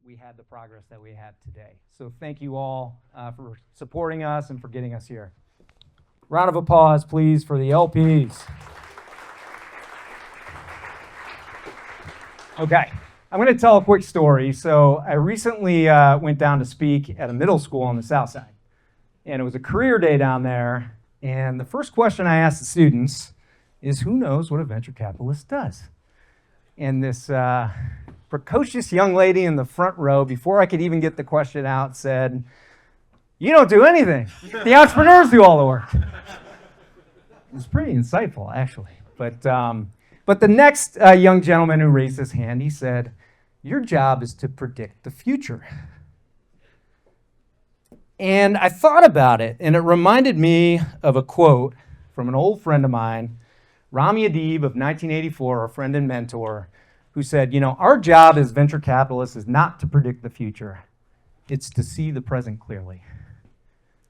we had the progress that we have today. So thank you all for supporting us and for getting us here. Round of applause, please, for the LPs. Okay, I'm going to tell a quick story. So I recently went down to speak at a middle school on the south side. And it was a career day down there. And the first question I asked the students is, who knows what a venture capitalist does? And this precocious young lady in the front row, before I could even get the question out, said, "You don't do anything. The entrepreneurs do all the work." It was pretty insightful, actually. But the next young gentleman who raised his hand, he said, "Your job is to predict the future." And I thought about it, and it reminded me of a quote from an old friend of mine, Rami Adib of 1984, a friend and mentor, who said, our job as venture capitalists is not to predict the future. It's to see the present clearly.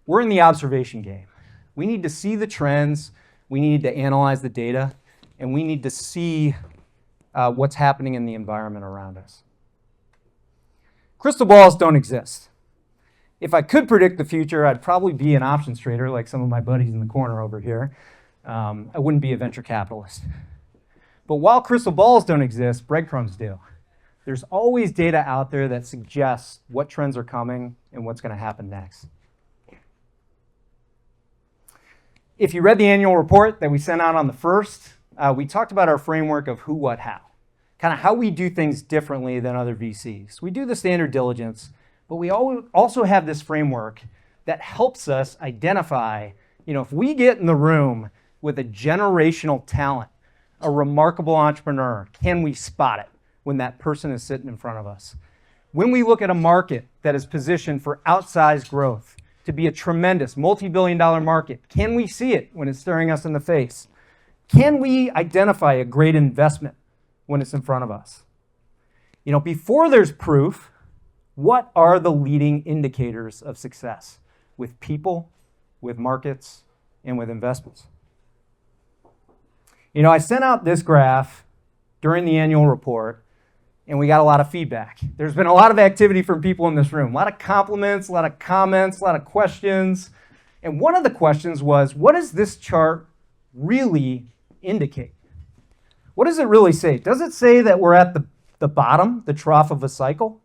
We're in the observation game. We need to see the trends, we need to analyze the data, and we need to see what's happening in the environment around us. Crystal balls don't exist. If I could predict the future, I'd probably be an options trader like some of my buddies in the corner over here. I wouldn't be a venture capitalist. But while crystal balls don't exist, breadcrumbs do. There's always data out there that suggests what trends are coming and what's going to happen next. If you read the annual report that we sent out on the 1st, we talked about our framework of who, what, how. Kind of how we do things differently than other VCs. We do the standard diligence, but we also have this framework that helps us identify, if we get in the room with a generational talent, a remarkable entrepreneur, can we spot it when that person is sitting in front of us? When we look at a market that is positioned for outsized growth, to be a tremendous multi-billion-dollar market, can we see it when it's staring us in the face? Can we identify a great investment when it's in front of us? Before there's proof, what are the leading indicators of success with people, with markets, and with investments? I sent out this graph during the annual report, and we got a lot of feedback. There's been a lot of activity from people in this room, a lot of compliments, a lot of comments, a lot of questions. And one of the questions was, what does this chart really indicate? What does it really say? Does it say that we're at the bottom, the trough of a cycle?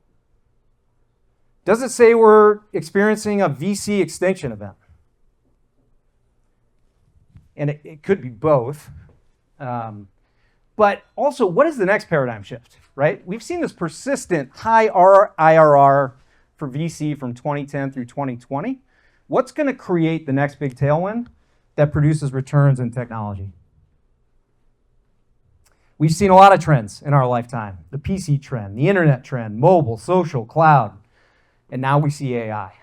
Does it say we're experiencing a VC extinction event? And it could be both. But also, what is the next paradigm shift, right? We've seen this persistent high IRR for VC from 2010 through 2020. What's going to create the next big tailwind that produces returns in technology? We've seen a lot of trends in our lifetime. The PC trend, the internet trend, mobile, social, cloud. And now we see AI.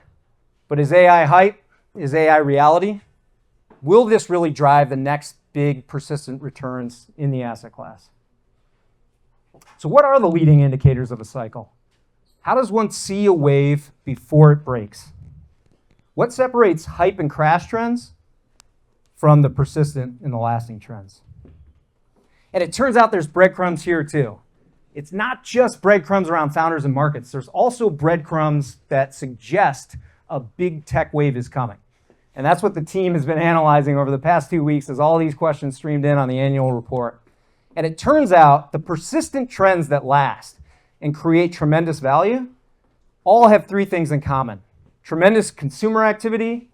But is AI hype? Is AI reality? Will this really drive the next big persistent returns in the asset class? So what are the leading indicators of a cycle? How does one see a wave before it breaks? What separates hype and crash trends from the persistent and the lasting trends? And it turns out there's breadcrumbs here too. It's not just breadcrumbs around founders and markets. There's also breadcrumbs that suggest a big tech wave is coming. And that's what the team has been analyzing over the past 2 weeks as all these questions streamed in on the annual report. And it turns out the persistent trends that last and create tremendous value all have 3 things in common. Tremendous consumer activity,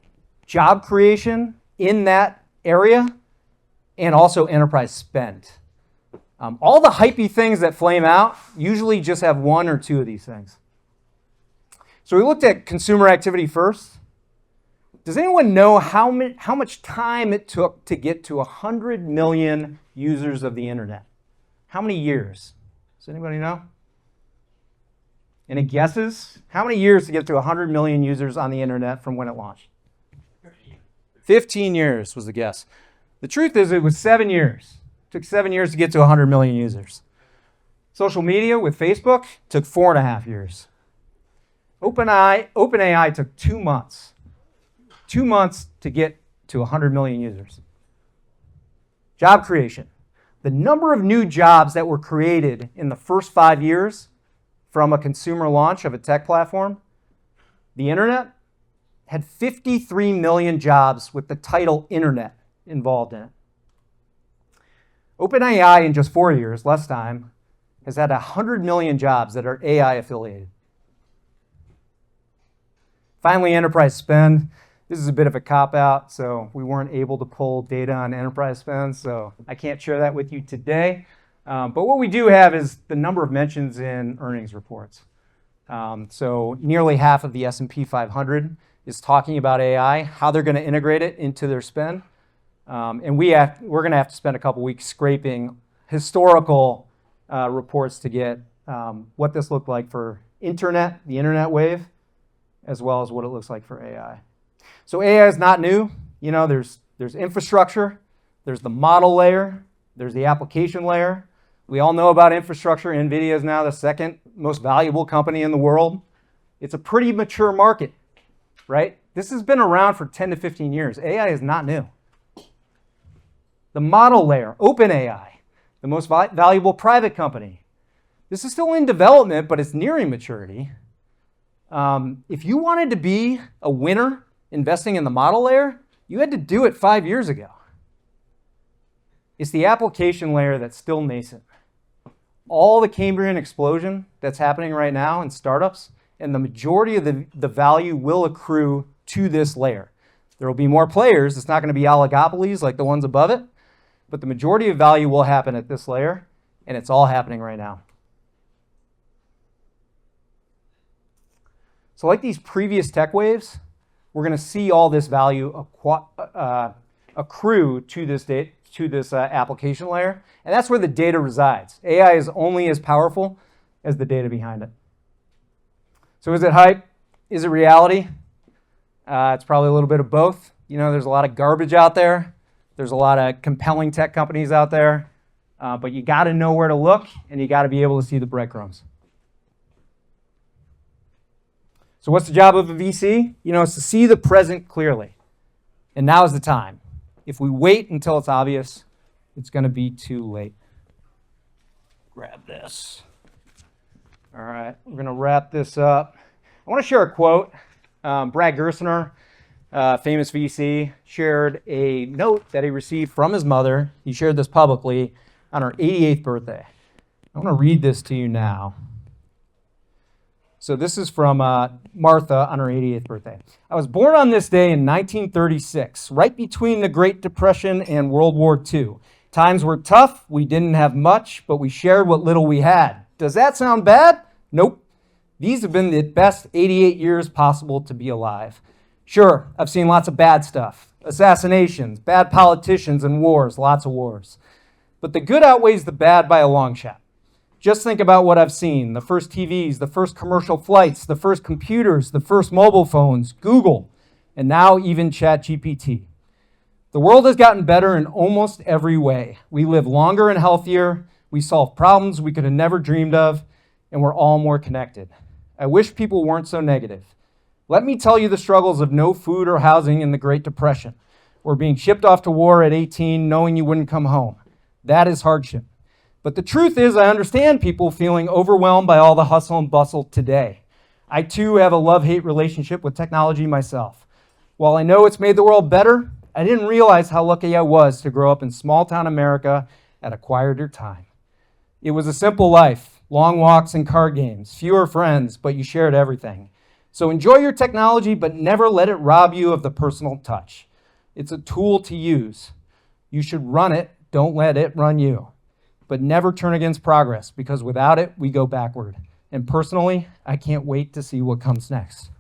job creation in that area, and also enterprise spend. All the hypey things that flame out usually just have 1 or 2 of these things. So we looked at consumer activity first. Does anyone know how much time it took to get to 100 million users of the internet? How many years? Does anybody know? Any guesses? How many years to get to 100 million users on the internet from when it launched? 15 years was the guess. The truth is it was 7 years. It took 7 years to get to 100 million users. Social media with Facebook took 4.5 years. OpenAI took 2 months. 2 months to get to 100 million users. Job creation. The number of new jobs that were created in the first 5 years from a consumer launch of a tech platform, the internet had 53 million jobs with the title internet involved in it. OpenAI in just 4 years, less time, has had 100 million jobs that are AI affiliated. Finally, enterprise spend. This is a bit of a cop-out, so we weren't able to pull data on enterprise spend, so I can't share that with you today. But what we do have is the number of mentions in earnings reports. So nearly half of the S&P 500 is talking about AI, how they're going to integrate it into their spend. And we're going to have to spend a couple weeks scraping historical reports to get what this looked like for the internet wave, as well as what it looks like for AI. So AI is not new. You know, there's infrastructure, there's the model layer, there's the application layer. We all know about infrastructure. NVIDIA is now the second most valuable company in the world. It's a pretty mature market, right? This has been around for 10 to 15 years. AI is not new. The model layer, OpenAI, the most valuable private company. This is still in development, but it's nearing maturity. If you wanted to be a winner investing in the model layer, you had to do it 5 years ago. It's the application layer that's still nascent. All the Cambrian explosion that's happening right now in startups, and the majority of the value will accrue to this layer. There will be more players. It's not going to be oligopolies like the ones above it, but the majority of value will happen at this layer, and it's all happening right now. So like these previous tech waves, we're going to see all this value accrue to this application layer, and that's where the data resides. AI is only as powerful as the data behind it. So is it hype? Is it reality? It's probably a little bit of both. You know, there's a lot of garbage out there. There's a lot of compelling tech companies out there, but you got to know where to look, and you got to be able to see the breadcrumbs. So what's the job of a VC? You know, it's to see the present clearly. And now is the time. If we wait until it's obvious, it's going to be too late. Grab this. All right, we're going to wrap this up. I want to share a quote. Brad Gerstner, famous VC, shared a note that he received from his mother. He shared this publicly on her 88th birthday. I want to read this to you now. So this is from Martha on her 88th birthday. I was born on this day in 1936, right between the Great Depression and World War II. Times were tough. We didn't have much, but we shared what little we had. Does that sound bad? Nope. These have been the best 88 years possible to be alive. Sure, I've seen lots of bad stuff. Assassinations, bad politicians, and wars, lots of wars. But the good outweighs the bad by a long shot. Just think about what I've seen. The first TVs, the first commercial flights, the first computers, the first mobile phones, Google, and now even ChatGPT. The world has gotten better in almost every way. We live longer and healthier. We solve problems we could have never dreamed of, and we're all more connected. I wish people weren't so negative. Let me tell you the struggles of no food or housing in the Great Depression, or being shipped off to war at 18 knowing you wouldn't come home. That is hardship. But the truth is, I understand people feeling overwhelmed by all the hustle and bustle today. I too have a love-hate relationship with technology myself. While I know it's made the world better, I didn't realize how lucky I was to grow up in small-town America at a quieter time. It was a simple life, long walks and card games, fewer friends, but you shared everything. So enjoy your technology, but never let it rob you of the personal touch. It's a tool to use. You should run it, don't let it run you. But never turn against progress, because without it, we go backward. And personally, I can't wait to see what comes next.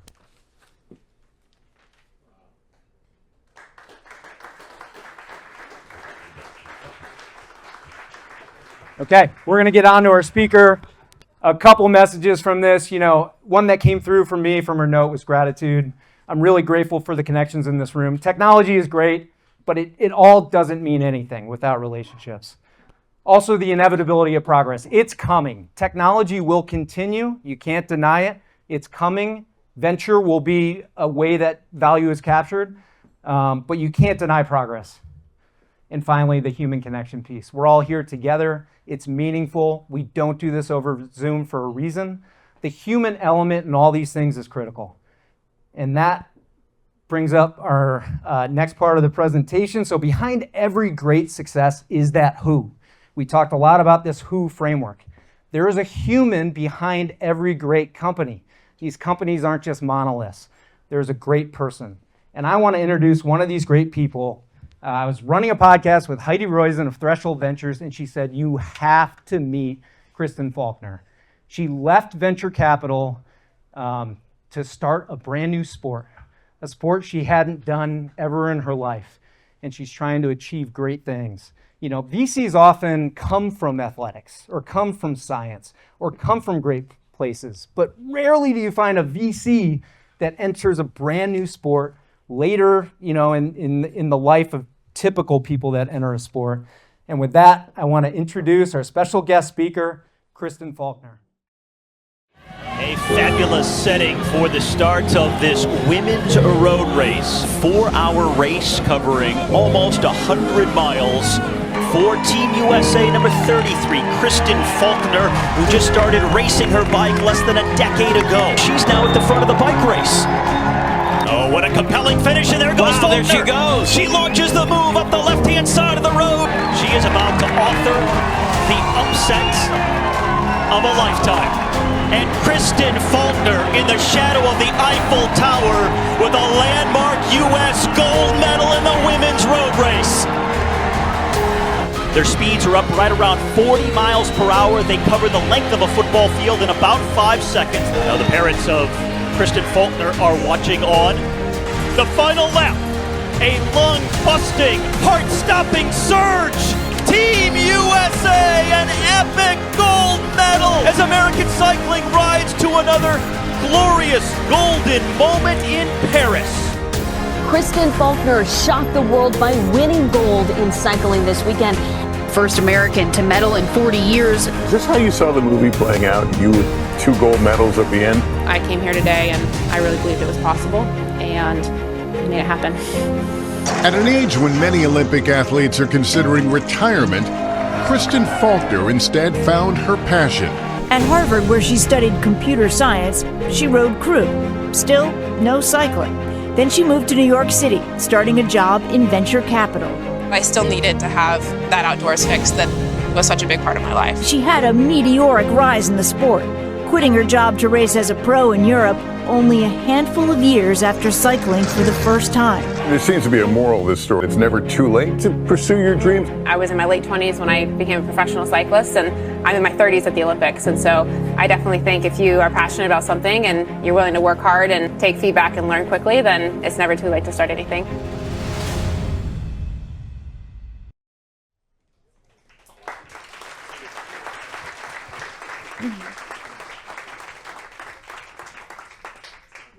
Okay, we're going to get on to our speaker. A couple messages from this. You know, one that came through for me from her note was gratitude. I'm really grateful for the connections in this room. Technology is great, but it all doesn't mean anything without relationships. Also, the inevitability of progress. It's coming. Technology will continue. You can't deny it. It's coming. Venture will be a way that value is captured, but you can't deny progress. And finally, the human connection piece. We're all here together. It's meaningful. We don't do this over Zoom for a reason. The human element in all these things is critical. And that brings up our next part of the presentation. So behind every great success is that who. We talked a lot about this who framework. There is a human behind every great company. These companies aren't just monoliths. There's a great person. And I want to introduce one of these great people. I was running a podcast with Heidi Roizen of Threshold Ventures, and she said, you have to meet Kristen Faulkner. She left venture capital to start a brand new sport, a sport she hadn't done ever in her life, and she's trying to achieve great things. You know, VCs often come from athletics, or come from science, or come from great places, but rarely do you find a VC that enters a brand new sport later, you know, in the life of typical people that enter a sport. And with that, I want to introduce our special guest speaker, Kristen Faulkner. A fabulous setting for the start of this women's road race. 4-hour race covering almost 100 miles. For Team USA number 33, Kristen Faulkner, who just started racing her bike less than a decade ago. She's now at the front of the bike race. Oh, what a compelling finish, and there goes Faulkner. There she goes. She launches the move up the left-hand side of the road. She is about to author the upset of a lifetime. And Kristen Faulkner in the shadow of the Eiffel Tower with a landmark U.S. gold medal in the women's road race. Their speeds are up right around 40 miles per hour. They cover the length of a football field in about 5 seconds. Now the parents of Kristen Faulkner are watching on. The final lap, a lung-busting, heart-stopping surge. Team USA, an epic gold medal as American cycling rides to another glorious golden moment in Paris. Kristen Faulkner shocked the world by winning gold in cycling this weekend. First American to medal in 40 years. Is this how you saw the movie playing out? You with 2 gold medals at the end? I came here today and I really believed it was possible, and we made it happen. At an age when many Olympic athletes are considering retirement, Kristen Faulkner instead found her passion. At Harvard, where she studied computer science, she rode crew. Still, no cycling. Then she moved to New York City, starting a job in venture capital. I still needed to have that outdoors fix that was such a big part of my life. She had a meteoric rise in the sport, quitting her job to race as a pro in Europe only a handful of years after cycling for the first time. There seems to be a moral to this story. It's never too late to pursue your dreams. I was in my late 20s when I became a professional cyclist, and I'm in my 30s at the Olympics. And so I definitely think if you are passionate about something and you're willing to work hard and take feedback and learn quickly, then it's never too late to start anything.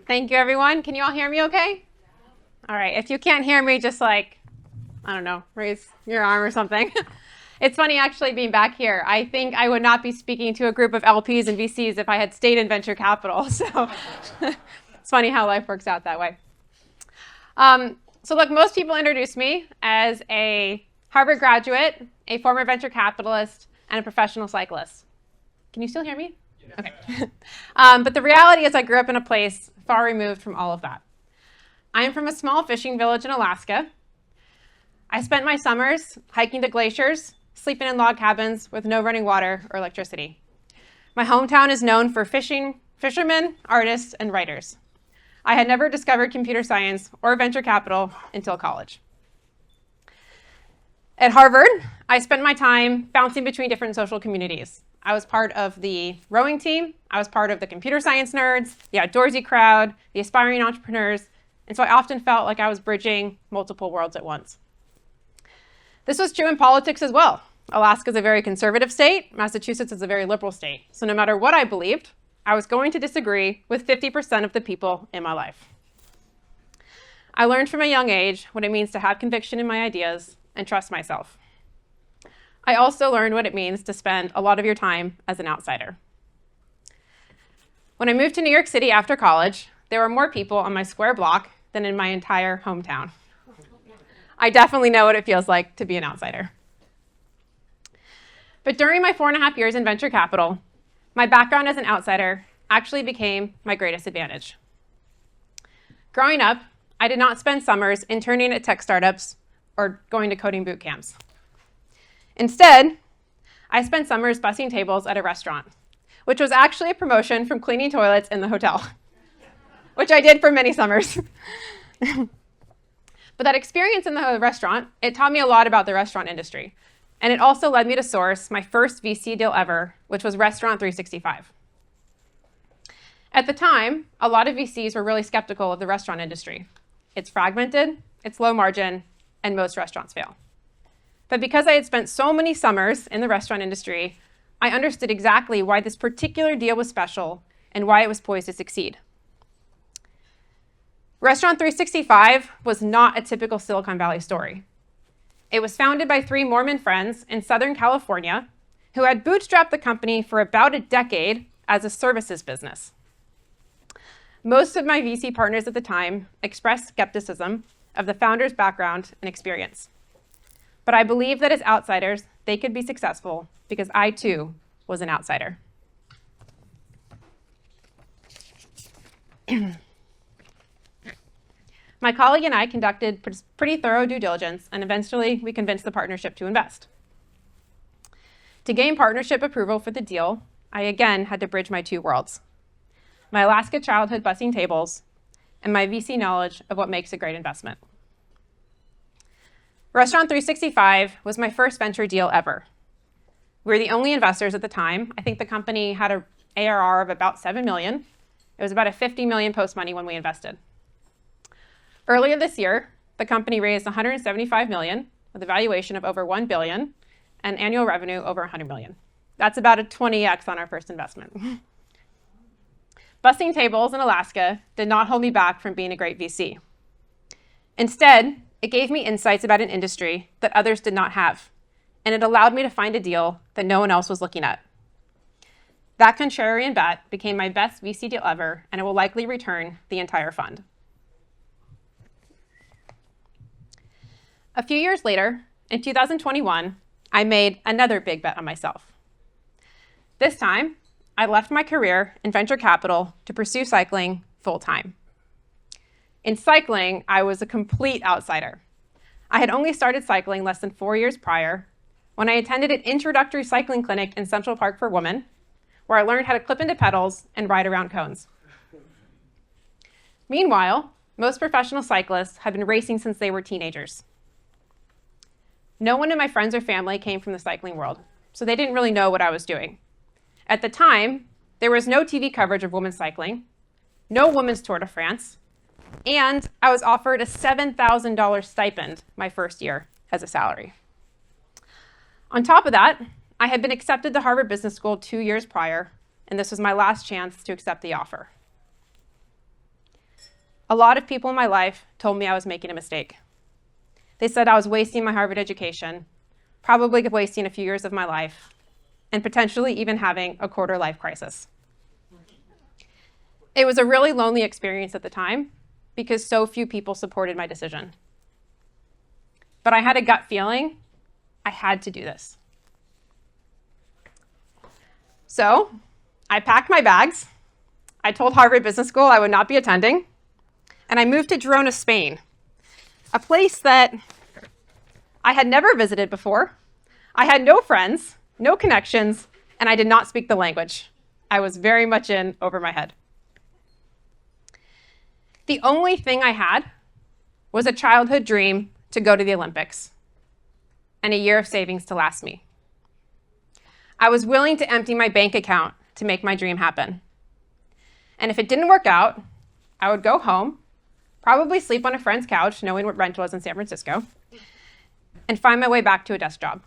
Thank you, everyone. Can you all hear me okay? All right. If you can't hear me, just like, I don't know, raise your arm or something. It's funny actually being back here. I think I would not be speaking to a group of LPs and VCs if I had stayed in venture capital. So it's funny how life works out that way. So look, most people introduce me as a Harvard graduate, a former venture capitalist, and a professional cyclist. Can you still hear me? Yeah. Okay. But the reality is I grew up in a place far removed from all of that. I am from a small fishing village in Alaska. I spent my summers hiking to glaciers, sleeping in log cabins with no running water or electricity. My hometown is known for fishing, fishermen, artists, and writers. I had never discovered computer science or venture capital until college. At Harvard, I spent my time bouncing between different social communities. I was part of the rowing team. I was part of the computer science nerds, the outdoorsy crowd, the aspiring entrepreneurs. And so I often felt like I was bridging multiple worlds at once. This was true in politics as well. Alaska is a very conservative state. Massachusetts is a very liberal state. So no matter what I believed, I was going to disagree with 50% of the people in my life. I learned from a young age what it means to have conviction in my ideas and trust myself. I also learned what it means to spend a lot of your time as an outsider. When I moved to New York City after college, there were more people on my square block than in my entire hometown. I definitely know what it feels like to be an outsider. But during my 4.5 years in venture capital, my background as an outsider actually became my greatest advantage. Growing up, I did not spend summers interning at tech startups or going to coding boot camps. Instead, I spent summers bussing tables at a restaurant, which was actually a promotion from cleaning toilets in the hotel, which I did for many summers. But that experience in the restaurant, it taught me a lot about the restaurant industry. And it also led me to source my first VC deal ever, which was Restaurant 365. At the time, a lot of VCs were really skeptical of the restaurant industry. It's fragmented, it's low margin, and most restaurants fail. But because I had spent so many summers in the restaurant industry, I understood exactly why this particular deal was special and why it was poised to succeed. Restaurant 365 was not a typical Silicon Valley story. It was founded by 3 Mormon friends in Southern California who had bootstrapped the company for about a decade as a services business. Most of my VC partners at the time expressed skepticism of the founder's background and experience. But I believed that as outsiders, they could be successful because I too was an outsider. My colleague and I conducted pretty thorough due diligence, and eventually we convinced the partnership to invest. To gain partnership approval for the deal, I again had to bridge my 2 worlds: my Alaska childhood bussing tables and my VC knowledge of what makes a great investment. Restaurant 365 was my first venture deal ever. We were the only investors at the time. I think the company had an ARR of about 7 million. It was about a 50 million post-money when we invested. Earlier this year, the company raised 175 million with a valuation of over 1 billion and annual revenue over 100 million. That's about a 20x on our first investment. Bussing tables in Alaska did not hold me back from being a great VC. Instead, it gave me insights about an industry that others did not have, and it allowed me to find a deal that no one else was looking at. That contrarian bet became my best VC deal ever, and it will likely return the entire fund. A few years later, in 2021, I made another big bet on myself. This time, I left my career in venture capital to pursue cycling full-time. In cycling, I was a complete outsider. I had only started cycling less than 4 years prior when I attended an introductory cycling clinic in Central Park for women, where I learned how to clip into pedals and ride around cones. Meanwhile, most professional cyclists had been racing since they were teenagers. No one in my friends or family came from the cycling world, so they didn't really know what I was doing. At the time, there was no TV coverage of women's cycling, no women's Tour de France, and I was offered a $7,000 stipend my first year as a salary. On top of that, I had been accepted to Harvard Business School 2 years prior, and this was my last chance to accept the offer. A lot of people in my life told me I was making a mistake. They said I was wasting my Harvard education, probably wasting a few years of my life, and potentially even having a quarter-life crisis. It was a really lonely experience at the time because so few people supported my decision. But I had a gut feeling I had to do this. So I packed my bags, I told Harvard Business School I would not be attending, and I moved to Girona, Spain, a place that I had never visited before. I had no friends, no connections, and I did not speak the language. I was very much in over my head. The only thing I had was a childhood dream to go to the Olympics and a year of savings to last me. I was willing to empty my bank account to make my dream happen. And if it didn't work out, I would go home, probably sleep on a friend's couch, knowing what rent was in San Francisco, and find my way back to a desk job.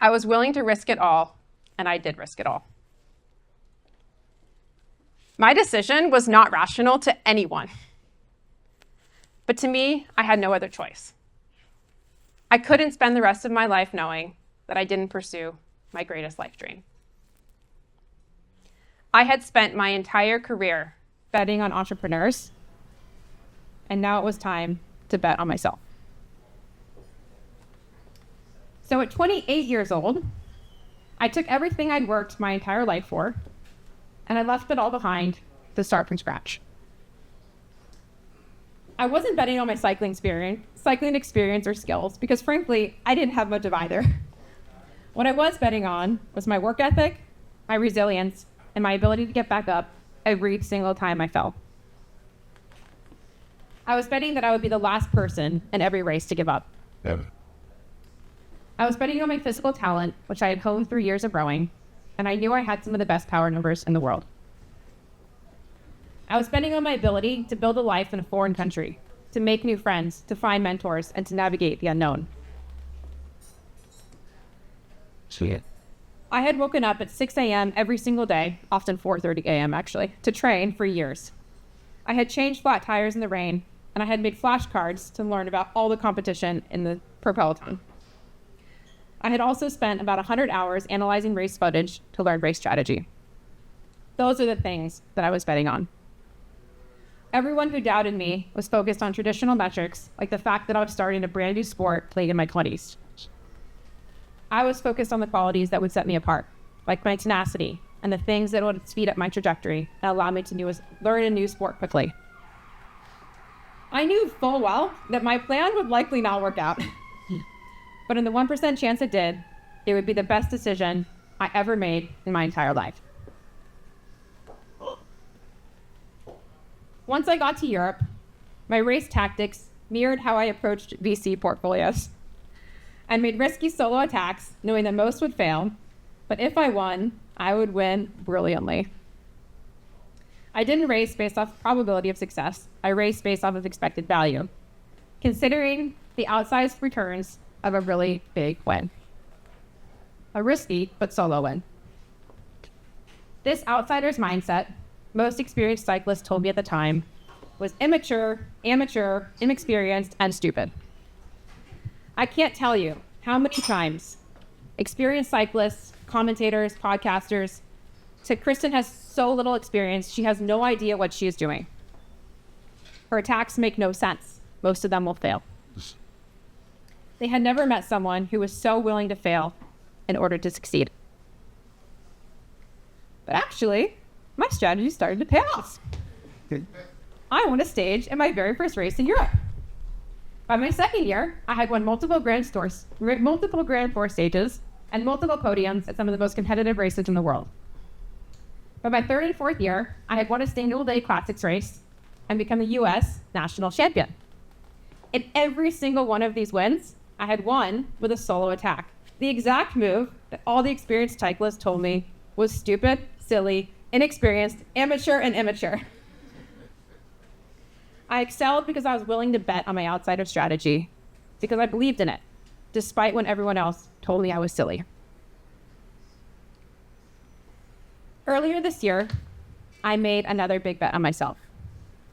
I was willing to risk it all, and I did risk it all. My decision was not rational to anyone. But to me, I had no other choice. I couldn't spend the rest of my life knowing that I didn't pursue my greatest life dream. I had spent my entire career betting on entrepreneurs, and now it was time to bet on myself. So at 28 years old, I took everything I'd worked my entire life for, and I left it all behind to start from scratch. I wasn't betting on my cycling experience or skills because frankly, I didn't have much of either. What I was betting on was my work ethic, my resilience, and my ability to get back up every single time I fell. I was betting that I would be the last person in every race to give up. I was betting on my physical talent, which I had honed through years of rowing, and I knew I had some of the best power numbers in the world. I was betting on my ability to build a life in a foreign country, to make new friends, to find mentors, and to navigate the unknown. I had woken up at 6 a.m. every single day, often 4:30 a.m. actually, to train for years. I had changed flat tires in the rain, and I had made flashcards to learn about all the competition in the pro peloton. I had also spent about 100 hours analyzing race footage to learn race strategy. Those are the things that I was betting on. Everyone who doubted me was focused on traditional metrics, like the fact that I was starting a brand new sport played in my 20s. I was focused on the qualities that would set me apart, like my tenacity and the things that would speed up my trajectory and allow me to learn a new sport quickly. I knew full well that my plan would likely not work out. But in the 1% chance it did, it would be the best decision I ever made in my entire life. Once I got to Europe, my race tactics mirrored how I approached VC portfolios. I made risky solo attacks, knowing that most would fail, but if I won, I would win brilliantly. I didn't race based off probability of success. I raced based off of expected value, considering the outsized returns of a really big win. A risky but solo win. This outsider's mindset, most experienced cyclists told me at the time, was immature, amateur, inexperienced, and stupid. I can't tell you how many times experienced cyclists, commentators, podcasters said Kristen has so little experience, she has no idea what she is doing. Her attacks make no sense. Most of them will fail. They had never met someone who was so willing to fail in order to succeed. But actually, my strategy started to pay off. I won a stage in my very first race in Europe. By my second year, I had won multiple Grand Four stages and multiple podiums at some of the most competitive races in the world. By my third and fourth year, I had won a single day classics race and become a US national champion. In every single one of these wins, I had won with a solo attack. The exact move that all the experienced cyclists told me was stupid, silly, inexperienced, amateur, and immature. I excelled because I was willing to bet on my outsider strategy, because I believed in it, despite when everyone else told me I was silly. Earlier this year, I made another big bet on myself,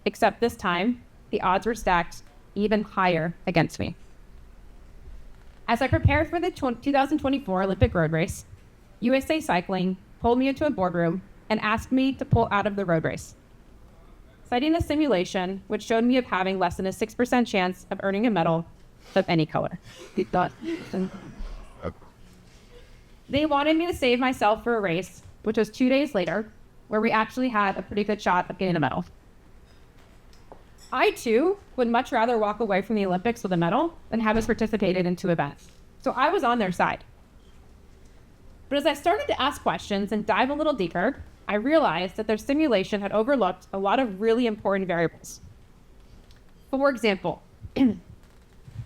except this time, the odds were stacked even higher against me. As I prepared for the 2024 Olympic road race, USA Cycling pulled me into a boardroom and asked me to pull out of the road race, citing a simulation which showed me of having less than a 6% chance of earning a medal of any color. They wanted me to save myself for a race, which was 2 days later, where we actually had a pretty good shot of getting a medal. I, too, would much rather walk away from the Olympics with a medal than have us participated in 2 events. So I was on their side. But as I started to ask questions and dive a little deeper, I realized that their simulation had overlooked a lot of really important variables. For example,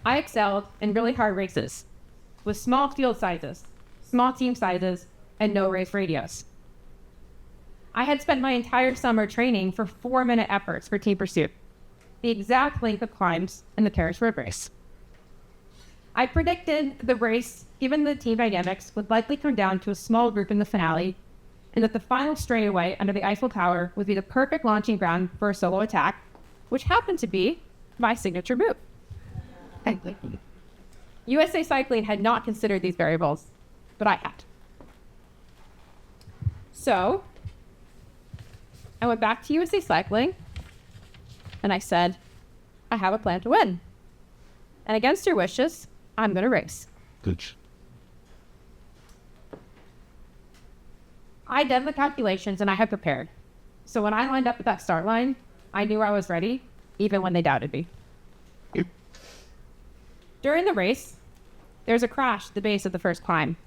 I excelled in really hard races with small field sizes, small team sizes, and no race radios. I had spent my entire summer training for 4-minute efforts for team pursuit, the exact length of climbs in the Paris road race. I predicted the race, given the team dynamics, would likely come down to a small group in the finale, and that the final straightaway under the Eiffel Tower would be the perfect launching ground for a solo attack, which happened to be my signature move. USA Cycling had not considered these variables, but I had. So I went back to USA Cycling and I said, I have a plan to win. And against your wishes, I'm going to race. Good. I did the calculations and I had prepared. So when I lined up at that start line, I knew I was ready, even when they doubted me. During the race, there's a crash at the base of the first climb.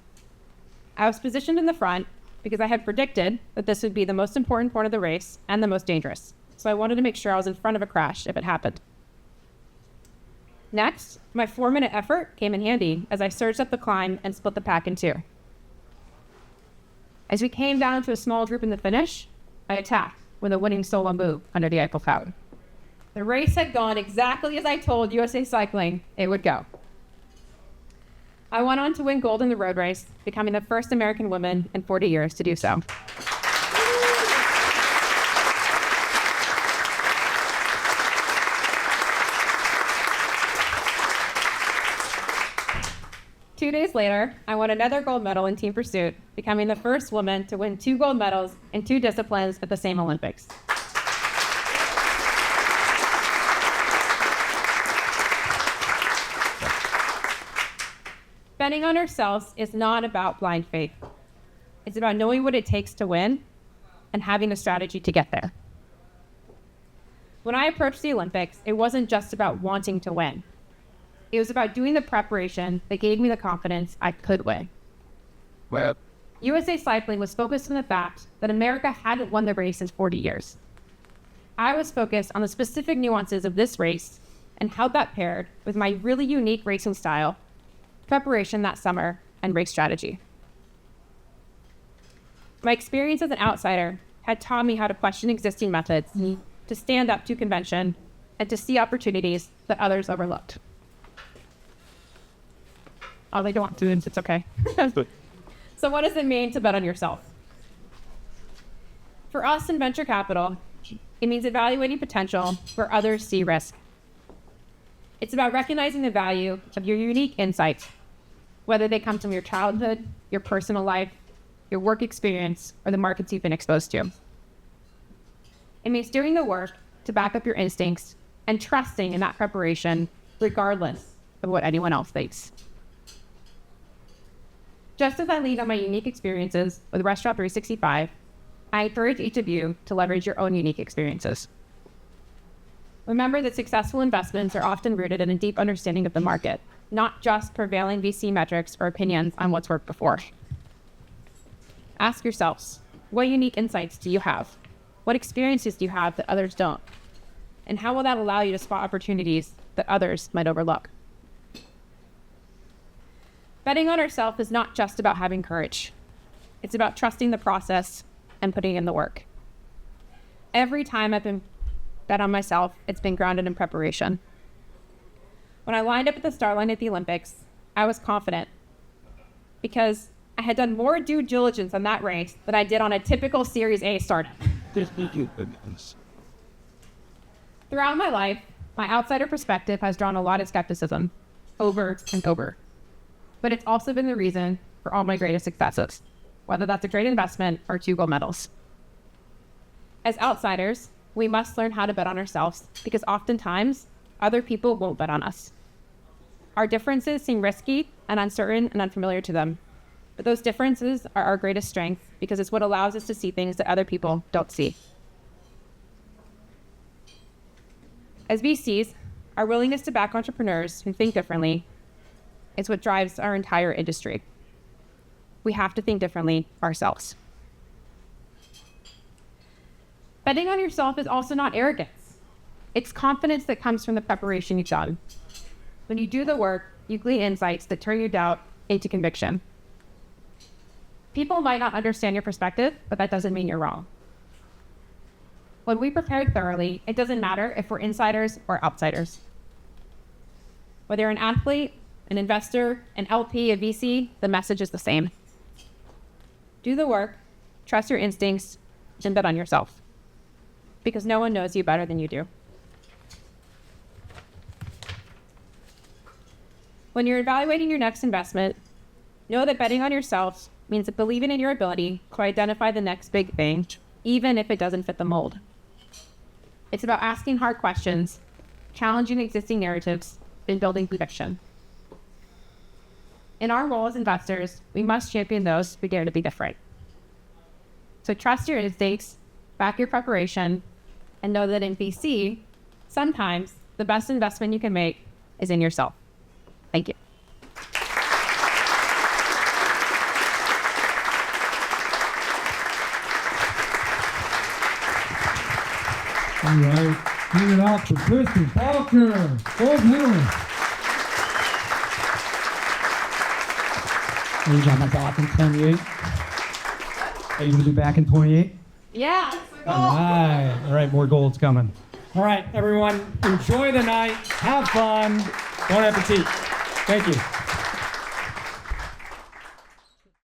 I was positioned in the front because I had predicted that this would be the most important part of the race and the most dangerous. So I wanted to make sure I was in front of a crash if it happened. Next, my 4-minute effort came in handy as I surged up the climb and split the pack in two. As we came down to a small group in the finish, I attacked with a winning solo move under the Eiffel Tower. The race had gone exactly as I told USA Cycling it would go. I went on to win gold in the road race, becoming the first American woman in 40 years to do so. Two days later, I won another gold medal in team pursuit, becoming the first woman to win 2 gold medals in 2 disciplines at the same Olympics. Betting on ourselves is not about blind faith. It's about knowing what it takes to win and having a strategy to get there. When I approached the Olympics, it wasn't just about wanting to win. It was about doing the preparation that gave me the confidence I could win. Well, USA Cycling was focused on the fact that America hadn't won the race in 40 years. I was focused on the specific nuances of this race and how that paired with my really unique racing style, preparation that summer, and race strategy. My experience as an outsider had taught me how to question existing methods, to stand up to convention, and to see opportunities that others overlooked. Oh, they don't want to, it's okay. So what does it mean to bet on yourself? For us in venture capital, it means evaluating potential where others see risk. It's about recognizing the value of your unique insights, whether they come from your childhood, your personal life, your work experience, or the markets you've been exposed to. It means doing the work to back up your instincts and trusting in that preparation, regardless of what anyone else thinks. Just as I lean on my unique experiences with Restaurant 365, I encourage each of you to leverage your own unique experiences. Remember that successful investments are often rooted in a deep understanding of the market, not just prevailing VC metrics or opinions on what's worked before. Ask yourselves, what unique insights do you have? What experiences do you have that others don't? And how will that allow you to spot opportunities that others might overlook? Betting on ourselves is not just about having courage. It's about trusting the process and putting in the work. Every time I've been bet on myself, it's been grounded in preparation. When I lined up at the start line at the Olympics, I was confident because I had done more due diligence on that race than I did on a typical Series A startup. Throughout my life, my outsider perspective has drawn a lot of skepticism over and over. But it's also been the reason for all my greatest successes, whether that's a great investment or 2 gold medals. As outsiders, we must learn how to bet on ourselves because oftentimes other people won't bet on us. Our differences seem risky and uncertain and unfamiliar to them, but those differences are our greatest strength because it's what allows us to see things that other people don't see. As VCs, our willingness to back entrepreneurs who think differently is what drives our entire industry. We have to think differently ourselves. Betting on yourself is also not arrogance. It's confidence that comes from the preparation you've done. When you do the work, you glean insights that turn your doubt into conviction. People might not understand your perspective, but that doesn't mean you're wrong. When we prepare thoroughly, it doesn't matter if we're insiders or outsiders. Whether you're an athlete, an investor, an LP, a VC, the message is the same. Do the work, trust your instincts, and bet on yourself. Because no one knows you better than you do. When you're evaluating your next investment, know that betting on yourself means that believing in your ability to identify the next big thing, even if it doesn't fit the mold. It's about asking hard questions, challenging existing narratives, and building conviction. In our role as investors, we must champion those who dare to be different. So trust your instincts, back your preparation, and know that in BC, sometimes the best investment you can make is in yourself. Thank you. All right, give it up for Kristen Faulkner, gold medalist. Are you got my back in 28? Are you going to be back in 28? Yeah. All right, more gold's coming. All right, everyone, enjoy the night, have fun, bon appetit. Thank you.